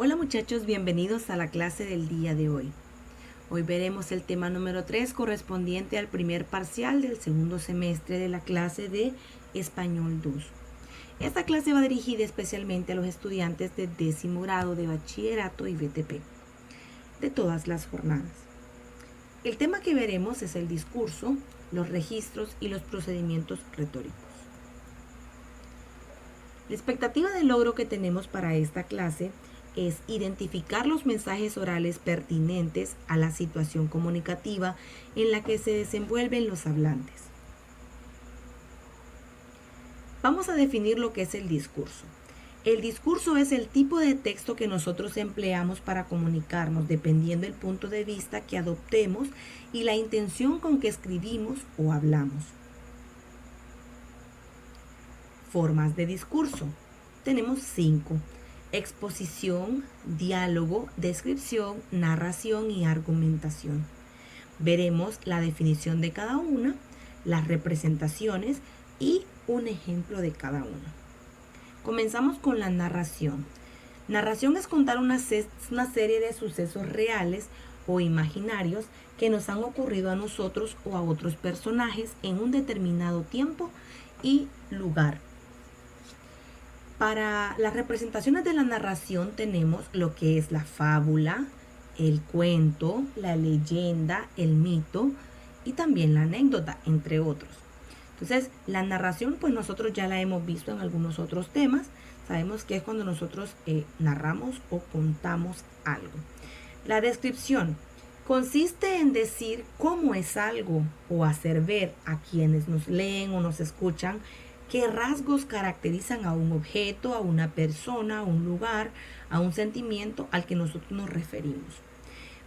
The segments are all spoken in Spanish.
Hola muchachos, bienvenidos a la clase del día de hoy. Hoy veremos el tema número 3 correspondiente al primer parcial del segundo semestre de la clase de Español 2. Esta clase va dirigida especialmente a los estudiantes de 10º grado de bachillerato y BTP, de todas las jornadas. El tema que veremos es el discurso, los registros y los procedimientos retóricos. La expectativa de logro que tenemos para esta clase es identificar los mensajes orales pertinentes a la situación comunicativa en la que se desenvuelven los hablantes. Vamos a definir lo que es el discurso. El discurso es el tipo de texto que nosotros empleamos para comunicarnos dependiendo del punto de vista que adoptemos y la intención con que escribimos o hablamos. Formas de discurso. Tenemos 5. Exposición, diálogo, descripción, narración y argumentación. Veremos la definición de cada una, las representaciones y un ejemplo de cada una. Comenzamos con la narración. Narración es contar una serie de sucesos reales o imaginarios que nos han ocurrido a nosotros o a otros personajes en un determinado tiempo y lugar. Para las representaciones de la narración tenemos lo que es la fábula, el cuento, la leyenda, el mito y también la anécdota, entre otros. Entonces, la narración, pues nosotros ya la hemos visto en algunos otros temas. Sabemos que es cuando nosotros narramos o contamos algo. La descripción consiste en decir cómo es algo o hacer ver a quienes nos leen o nos escuchan qué rasgos caracterizan a un objeto, a una persona, a un lugar, a un sentimiento al que nosotros nos referimos.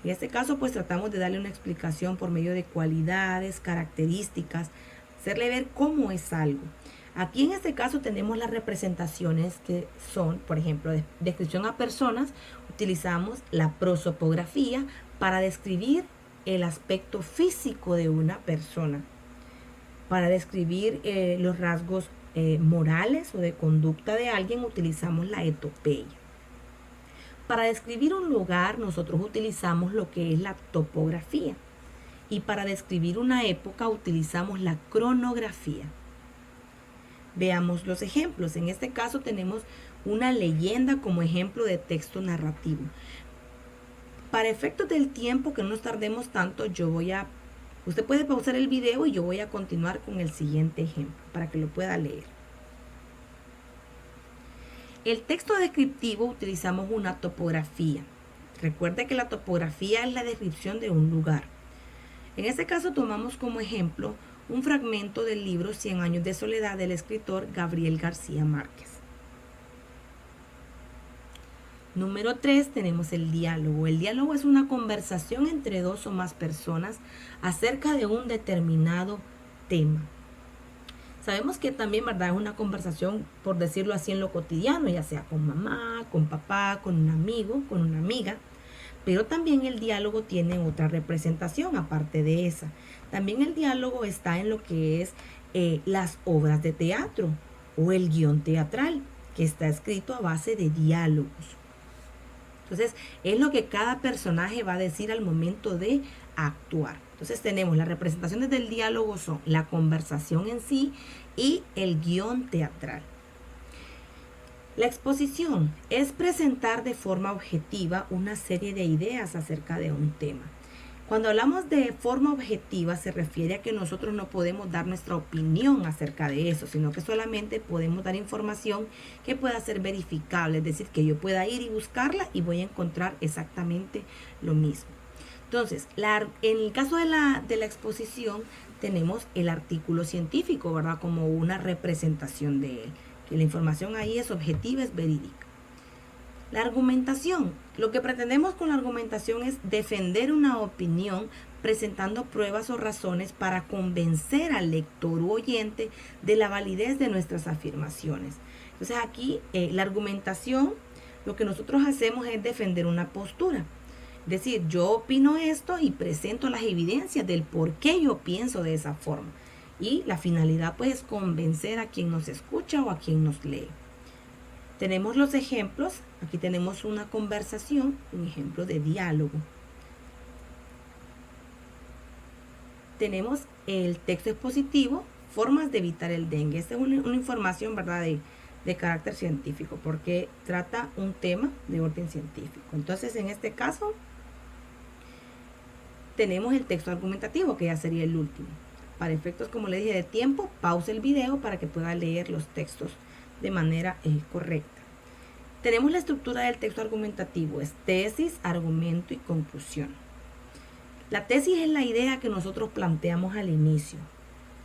En este caso, pues tratamos de darle una explicación por medio de cualidades, características, hacerle ver cómo es algo. Aquí en este caso tenemos las representaciones que son, por ejemplo, descripción a personas. Utilizamos la prosopografía para describir el aspecto físico de una persona. Para describir los rasgos morales o de conducta de alguien utilizamos la etopeya. Para describir un lugar nosotros utilizamos lo que es la topografía. Y para describir una época utilizamos la cronografía. Veamos los ejemplos. En este caso tenemos una leyenda como ejemplo de texto narrativo. Para efectos del tiempo, que no nos tardemos tanto, usted puede pausar el video y yo voy a continuar con el siguiente ejemplo para que lo pueda leer. El texto descriptivo utilizamos una topografía. Recuerde que la topografía es la descripción de un lugar. En este caso tomamos como ejemplo un fragmento del libro 100 años de soledad del escritor Gabriel García Márquez. Número 3 tenemos el diálogo. El diálogo es una conversación entre dos o más personas acerca de un determinado tema. Sabemos que también, ¿verdad?, es una conversación, por decirlo así, en lo cotidiano, ya sea con mamá, con papá, con un amigo, con una amiga. Pero también el diálogo tiene otra representación aparte de esa. También el diálogo está en lo que es las obras de teatro o el guión teatral, que está escrito a base de diálogos. Entonces, es lo que cada personaje va a decir al momento de actuar. Entonces, tenemos las representaciones del diálogo son la conversación en sí y el guión teatral. La exposición es presentar de forma objetiva una serie de ideas acerca de un tema. Cuando hablamos de forma objetiva se refiere a que nosotros no podemos dar nuestra opinión acerca de eso, sino que solamente podemos dar información que pueda ser verificable, es decir, que yo pueda ir y buscarla y voy a encontrar exactamente lo mismo. Entonces, en el caso de la exposición tenemos el artículo científico, ¿verdad?, como una representación de él, que la información ahí es objetiva, es verídica. La argumentación. Lo que pretendemos con la argumentación es defender una opinión presentando pruebas o razones para convencer al lector u oyente de la validez de nuestras afirmaciones. Entonces aquí la argumentación, lo que nosotros hacemos es defender una postura. Es decir, yo opino esto y presento las evidencias del por qué yo pienso de esa forma. Y la finalidad pues es convencer a quien nos escucha o a quien nos lee. Tenemos los ejemplos. Aquí tenemos una conversación, un ejemplo de diálogo. Tenemos el texto expositivo, formas de evitar el dengue. Esta es una información, ¿verdad?, de carácter científico, porque trata un tema de orden científico. Entonces, en este caso, tenemos el texto argumentativo, que ya sería el último. Para efectos, como le dije, de tiempo, pausa el video para que pueda leer los textos de manera correcta. Tenemos la estructura del texto argumentativo, es tesis, argumento y conclusión. La tesis es la idea que nosotros planteamos al inicio.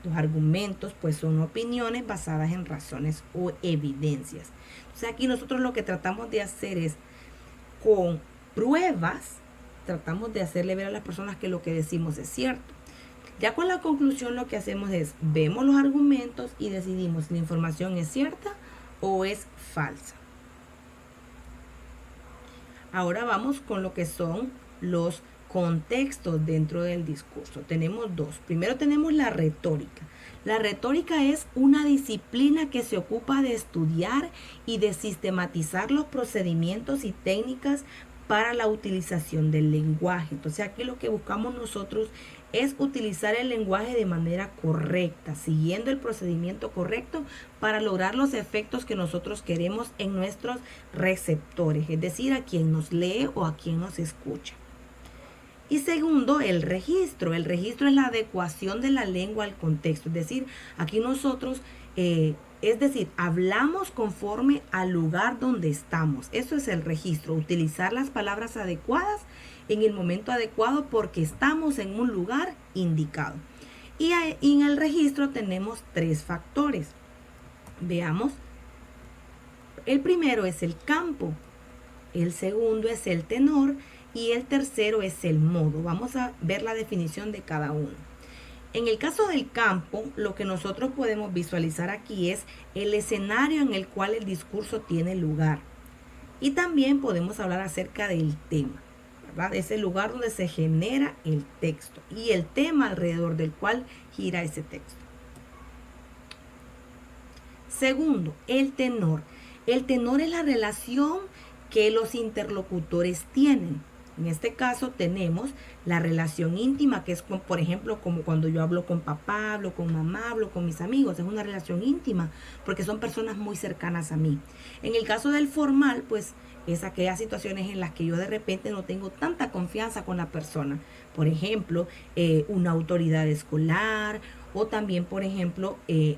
Los argumentos, pues, son opiniones basadas en razones o evidencias. Entonces, aquí nosotros lo que tratamos de hacer es, con pruebas, tratamos de hacerle ver a las personas que lo que decimos es cierto. Ya con la conclusión lo que hacemos es, vemos los argumentos y decidimos si la información es cierta o es falsa. Ahora vamos con lo que son los contextos dentro del discurso. Tenemos dos. Primero tenemos la retórica. La retórica es una disciplina que se ocupa de estudiar y de sistematizar los procedimientos y técnicas para la utilización del lenguaje. Entonces aquí lo que buscamos nosotros es utilizar el lenguaje de manera correcta, siguiendo el procedimiento correcto para lograr los efectos que nosotros queremos en nuestros receptores, es decir, a quien nos lee o a quien nos escucha. Y segundo, el registro. El registro es la adecuación de la lengua al contexto. Es decir, aquí nosotros, hablamos conforme al lugar donde estamos. Eso es el registro. Utilizar las palabras adecuadas en el momento adecuado porque estamos en un lugar indicado. Y en el registro tenemos 3 factores. Veamos. El primero es el campo. El segundo es el tenor. Y el tercero es el modo. Vamos a ver la definición de cada uno. En el caso del campo, lo que nosotros podemos visualizar aquí es el escenario en el cual el discurso tiene lugar. Y también podemos hablar acerca del tema, ¿verdad? Es el lugar donde se genera el texto y el tema alrededor del cual gira ese texto. Segundo, el tenor. El tenor es la relación que los interlocutores tienen. En este caso tenemos la relación íntima, que es, por ejemplo, como cuando yo hablo con papá, hablo con mamá, hablo con mis amigos. Es una relación íntima porque son personas muy cercanas a mí. En el caso del formal, pues es aquellas situaciones en las que yo de repente no tengo tanta confianza con la persona. Por ejemplo, una autoridad escolar o también, por ejemplo,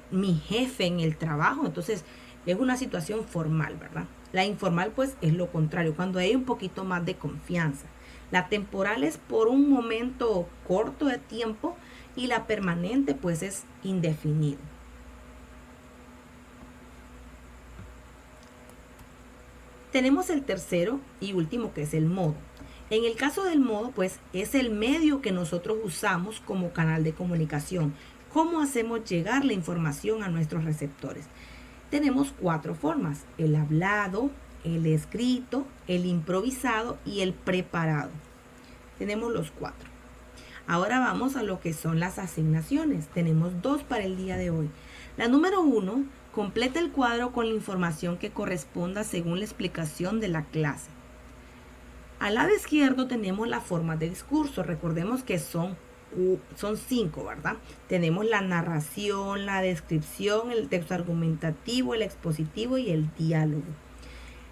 mi jefe en el trabajo. Entonces, es una situación formal, ¿verdad? La informal, pues, es lo contrario, cuando hay un poquito más de confianza. La temporal es por un momento corto de tiempo y la permanente, pues, es indefinido. Tenemos el tercero y último, que es el modo. En el caso del modo, pues, es el medio que nosotros usamos como canal de comunicación. ¿Cómo hacemos llegar la información a nuestros receptores? Tenemos 4 formas: el hablado, el escrito, el improvisado y el preparado. Tenemos los 4. Ahora vamos a lo que son las asignaciones. Tenemos 2 para el día de hoy. La número 1, completa el cuadro con la información que corresponda según la explicación de la clase. Al lado izquierdo tenemos las formas de discurso. Recordemos que son 5, ¿verdad? Tenemos la narración, la descripción, el texto argumentativo, el expositivo y el diálogo.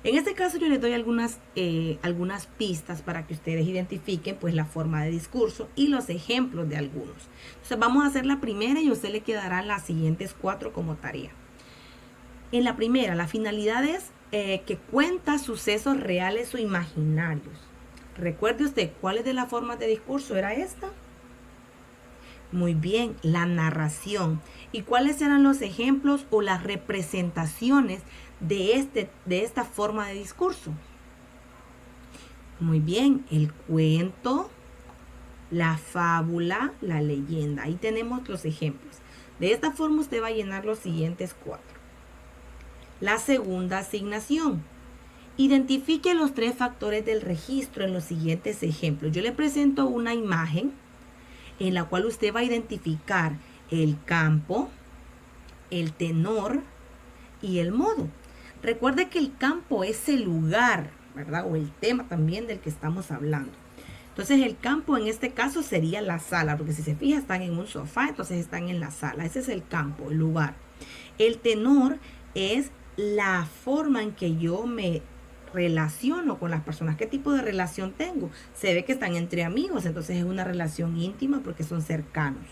En este caso yo les doy algunas pistas para que ustedes identifiquen, pues, la forma de discurso y los ejemplos de algunos. Entonces vamos a hacer la primera y a usted le quedarán las siguientes 4 como tarea. En la primera, la finalidad es que cuenta sucesos reales o imaginarios. Recuerde usted, ¿cuál de las formas de discurso era esta? Muy bien, la narración. ¿Y cuáles eran los ejemplos o las representaciones de esta forma de discurso? Muy bien, el cuento, la fábula, la leyenda. Ahí tenemos los ejemplos. De esta forma usted va a llenar los siguientes 4. La segunda asignación. Identifique los 3 factores del registro en los siguientes ejemplos. Yo le presento una imagen en la cual usted va a identificar el campo, el tenor y el modo. Recuerde que el campo es el lugar, ¿verdad? O el tema también del que estamos hablando. Entonces el campo en este caso sería la sala, porque si se fija están en un sofá, entonces están en la sala. Ese es el campo, el lugar. El tenor es la forma en que yo me relaciono con las personas. ¿Qué tipo de relación tengo? Se ve que están entre amigos, entonces es una relación íntima porque son cercanos.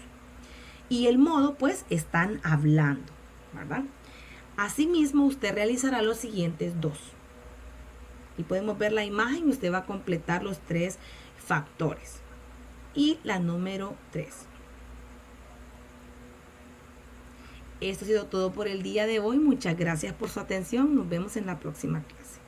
Y el modo, pues, están hablando, ¿verdad? Asimismo, usted realizará los siguientes dos. Y podemos ver la imagen y usted va a completar los 3 factores. Y la número 3. Esto ha sido todo por el día de hoy. Muchas gracias por su atención. Nos vemos en la próxima clase.